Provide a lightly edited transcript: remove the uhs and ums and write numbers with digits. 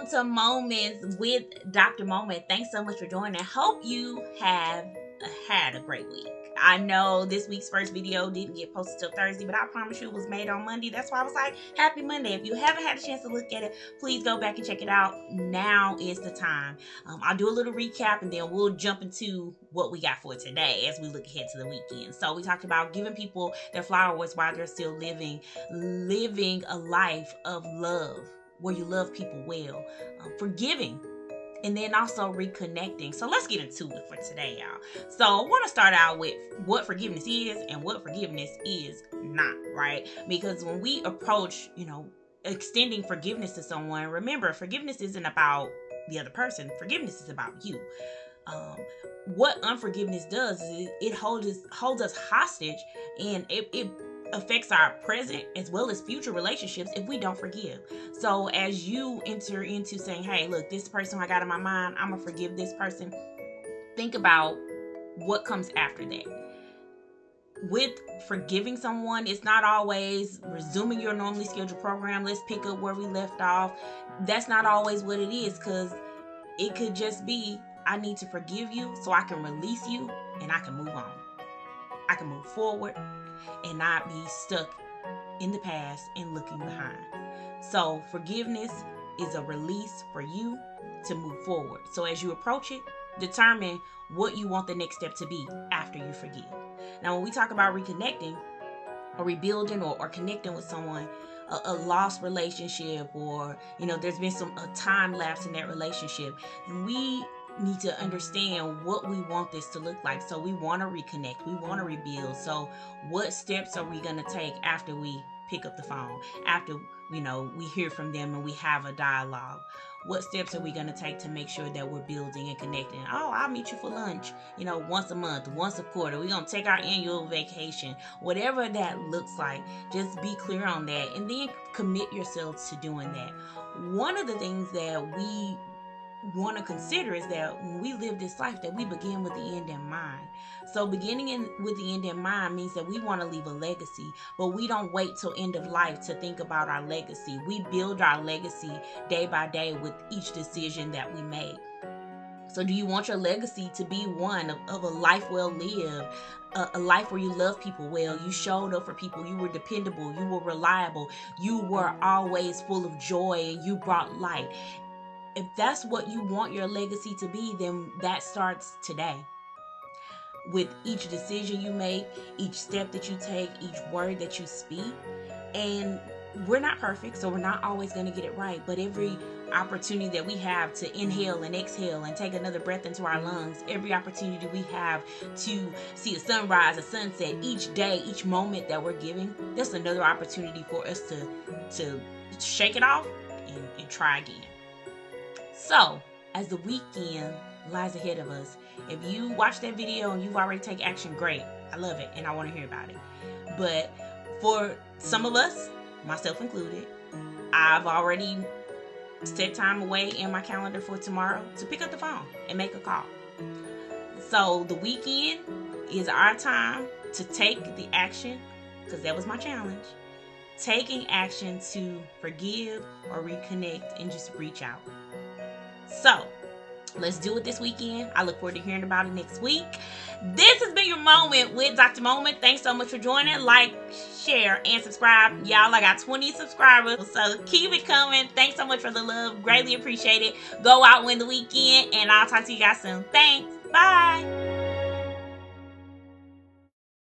Welcome to Moments with Dr. Moment. Thanks so much for joining. Hope you have had a great week. I know this week's first video didn't get posted till Thursday, but I promise you it was made on Monday. That's why I was like, happy Monday. If you haven't had a chance to look at it, please go back and check it out. Now is the time. I'll do a little recap and then we'll jump into what we got for today as we look ahead to the weekend. So we talked about giving people their flowers while they're still living a life of love where you love people well, forgiving, and then also reconnecting. So let's get into it for today, y'all. So I want to start out with what forgiveness is and what forgiveness is not, right? Because when we approach, extending forgiveness to someone, remember, forgiveness isn't about the other person. Forgiveness is about you. What unforgiveness does is it holds us hostage, and it affects our present as well as future relationships if we don't forgive. So as you enter into saying, hey, look, this person I got in my mind, I'm gonna forgive this person, think about what comes after that. With forgiving someone, it's not always resuming your normally scheduled program. Let's pick up where we left off. That's not always what it is, because it could just be, I need to forgive you so I can release you and I can move on. I can move forward and not be stuck in the past and looking behind. So forgiveness is a release for you to move forward. So as you approach it, determine what you want the next step to be after you forgive. Now, when we talk about reconnecting or rebuilding or connecting with someone, a lost relationship, or there's been a time lapse in that relationship, we need to understand what we want this to look like. So we want to reconnect, we want to rebuild. So what steps are we going to take after we pick up the phone, after we hear from them and we have a dialogue? What steps are we going to take to make sure that we're building and connecting? Oh, I'll meet you for lunch, once a month, once a quarter. We're going to take our annual vacation. Whatever that looks like, just be clear on that and then commit yourselves to doing that. One of the things that we want to consider is that when we live this life, that we begin with the end in mind. So beginning with the end in mind means that we want to leave a legacy, but we don't wait till end of life to think about our legacy. We build our legacy day by day with each decision that we make. So do you want your legacy to be one of a life well lived, a life where you love people well, you showed up for people, you were dependable, you were reliable, you were always full of joy, and you brought light? If that's what you want your legacy to be, then that starts today. With each decision you make, each step that you take, each word that you speak. And we're not perfect, so we're not always going to get it right. But every opportunity that we have to inhale and exhale and take another breath into our lungs, every opportunity we have to see a sunrise, a sunset, each day, each moment that we're giving, that's another opportunity for us to shake it off and try again. So, as the weekend lies ahead of us, if you watch that video and you've already taken action, great. I love it and I want to hear about it. But for some of us, myself included, I've already set time away in my calendar for tomorrow to pick up the phone and make a call. So the weekend is our time to take the action, because that was my challenge. Taking action to forgive or reconnect and just reach out. So, let's do it this weekend. I look forward to hearing about it next week. This has been your moment with Dr. Moment. Thanks so much for joining. Like, share, and subscribe. Y'all, I got 20 subscribers, so keep it coming. Thanks so much for the love. Greatly appreciate it. Go out, win the weekend, and I'll talk to you guys soon. Thanks.